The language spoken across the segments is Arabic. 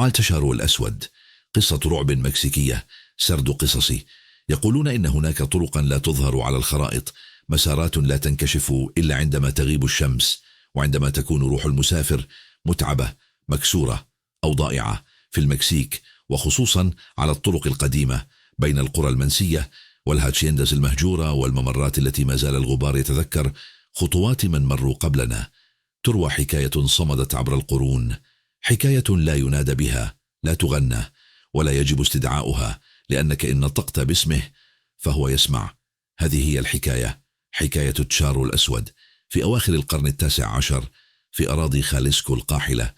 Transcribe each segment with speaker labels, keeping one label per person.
Speaker 1: التشارو الأسود، قصة رعب مكسيكية، سرد قصصي. يقولون إن هناك طرقا لا تظهر على الخرائط، مسارات لا تنكشف إلا عندما تغيب الشمس، وعندما تكون روح المسافر متعبة، مكسورة أو ضائعة في المكسيك، وخصوصا على الطرق القديمة بين القرى المنسية والهاتشيندز المهجورة والممرات التي ما زال الغبار يتذكر خطوات من مروا قبلنا. تروى حكاية صمدت عبر القرون، حكاية لا ينادى بها، لا تغنى، ولا يجب استدعاؤها، لأنك إن نطقت باسمه فهو يسمع. هذه هي الحكاية، حكاية تشارو الأسود. في أواخر القرن 19 في أراضي خاليسكو القاحلة،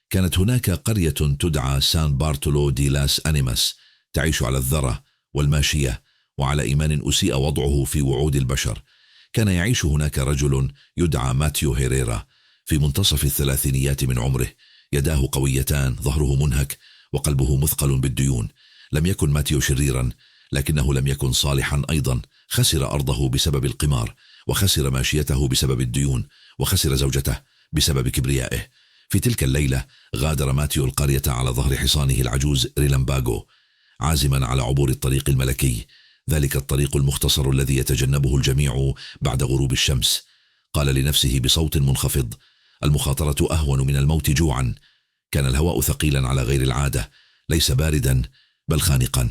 Speaker 1: كانت هناك قرية تدعى سان بارتولو دي لاس أنيماس، تعيش على الذرة والماشية وعلى إيمان أسيء وضعه في وعود البشر. كان يعيش هناك رجل يدعى ماتيو هيريرا في منتصف الثلاثينيات من عمره، يداه قويتان، ظهره منهك، وقلبه مثقل بالديون. لم يكن ماتيو شريرا، لكنه لم يكن صالحا أيضا. خسر أرضه بسبب القمار، وخسر ماشيته بسبب الديون، وخسر زوجته بسبب كبريائه. في تلك الليلة غادر ماتيو القرية على ظهر حصانه العجوز ريلامباغو، عازما على عبور الطريق الملكي، ذلك الطريق المختصر الذي يتجنبه الجميع بعد غروب الشمس. قال لنفسه بصوت منخفض: المخاطرة أهون من الموت جوعا. كان الهواء ثقيلا على غير العادة، ليس باردا بل خانقا.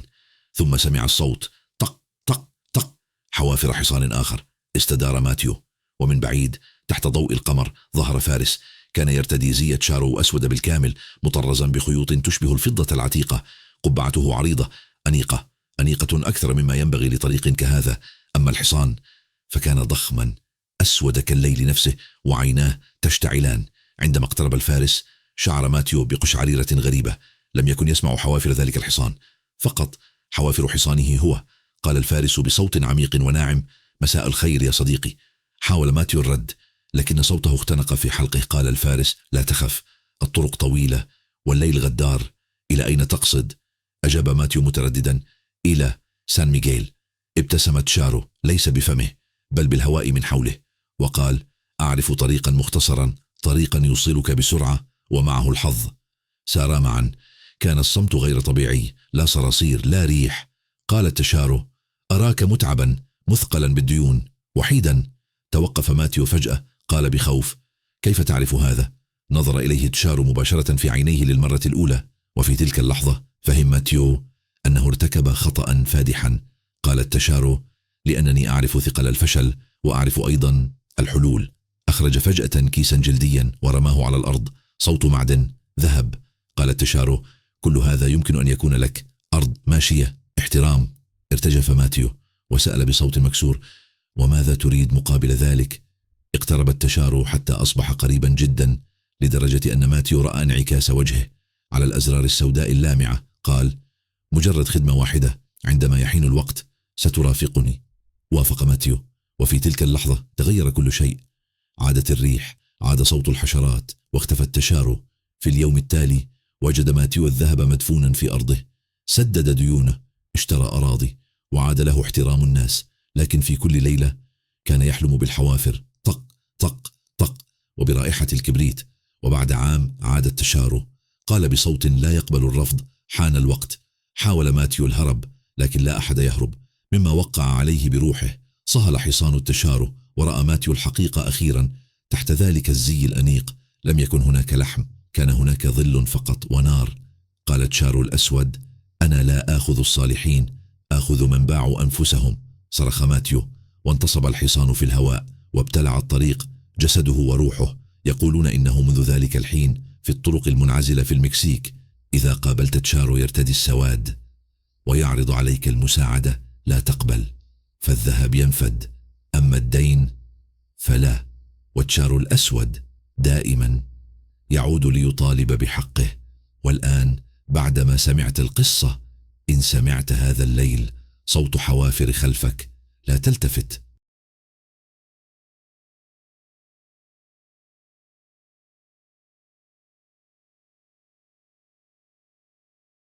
Speaker 1: ثم سمع الصوت: طق طق طق، حوافر حصان آخر. استدار ماتيو، ومن بعيد تحت ضوء القمر ظهر فارس، كان يرتدي زي تشارو أسود بالكامل، مطرزا بخيوط تشبه الفضة العتيقة. قبعته عريضة، أنيقة أكثر مما ينبغي لطريق كهذا. أما الحصان فكان ضخما، أسود كالليل نفسه، وعيناه تشتعلان. عندما اقترب الفارس شعر ماتيو بقشعريرة غريبة. لم يكن يسمع حوافر ذلك الحصان، فقط حوافر حصانه هو. قال الفارس بصوت عميق وناعم: مساء الخير يا صديقي. حاول ماتيو الرد، لكن صوته اختنق في حلقه. قال الفارس: لا تخف، الطرق طويلة والليل غدار. إلى أين تقصد؟ أجاب ماتيو مترددا: إلى سان ميغيل. ابتسم تشارو، ليس بفمه بل بالهواء من حوله، وقال: أعرف طريقا مختصرا، طريقا يوصلك بسرعة ومعه الحظ. سارا معا. كان الصمت غير طبيعي، لا صراصير لا ريح. قال تشارو: أراك متعبا، مثقلا بالديون، وحيدا. توقف ماتيو فجأة، قال بخوف: كيف تعرف هذا؟ نظر إليه تشارو مباشرة في عينيه للمرة الأولى، وفي تلك اللحظة فهم ماتيو أنه ارتكب خطأ فادحا. قال تشارو: لأنني أعرف ثقل الفشل، وأعرف أيضا الحلول. أخرج فجأة كيسا جلديا ورماه على الأرض، صوت معدن، ذهب. قال تشارو: كل هذا يمكن أن يكون لك، أرض، ماشية، احترام. ارتجف ماتيو وسأل بصوت مكسور: وماذا تريد مقابل ذلك؟ اقترب تشارو حتى أصبح قريبا جدا، لدرجة أن ماتيو رأى انعكاس وجهه على الأزرار السوداء اللامعة. قال: مجرد خدمة واحدة، عندما يحين الوقت سترافقني. وافق ماتيو، وفي تلك اللحظة تغير كل شيء. عادت الريح، عاد صوت الحشرات، واختفت تشارو. في اليوم التالي وجد ماتيو الذهب مدفونا في أرضه. سدد ديونه، اشترى أراضي، وعاد له احترام الناس. لكن في كل ليلة كان يحلم بالحوافر، طق طق طق، وبرائحة الكبريت. وبعد عام عاد تشارو. قال بصوت لا يقبل الرفض: حان الوقت. حاول ماتيو الهرب، لكن لا أحد يهرب مما وقع عليه بروحه. صهل حصان التشارو، ورأى ماتيو الحقيقة أخيرا. تحت ذلك الزي الأنيق لم يكن هناك لحم، كان هناك ظل فقط ونار. قال تشارو الأسود: أنا لا آخذ الصالحين، آخذ من باعوا أنفسهم. صرخ ماتيو، وانتصب الحصان في الهواء، وابتلع الطريق جسده وروحه. يقولون إنه منذ ذلك الحين في الطرق المنعزلة في المكسيك، إذا قابلت تشارو يرتدي السواد ويعرض عليك المساعدة لا تقبل، فالذهب ينفد، أما الدين فلا. وتشارو الأسود دائما يعود ليطالب بحقه. والآن بعدما سمعت القصة، إن سمعت هذا الليل صوت حوافر خلفك، لا تلتفت،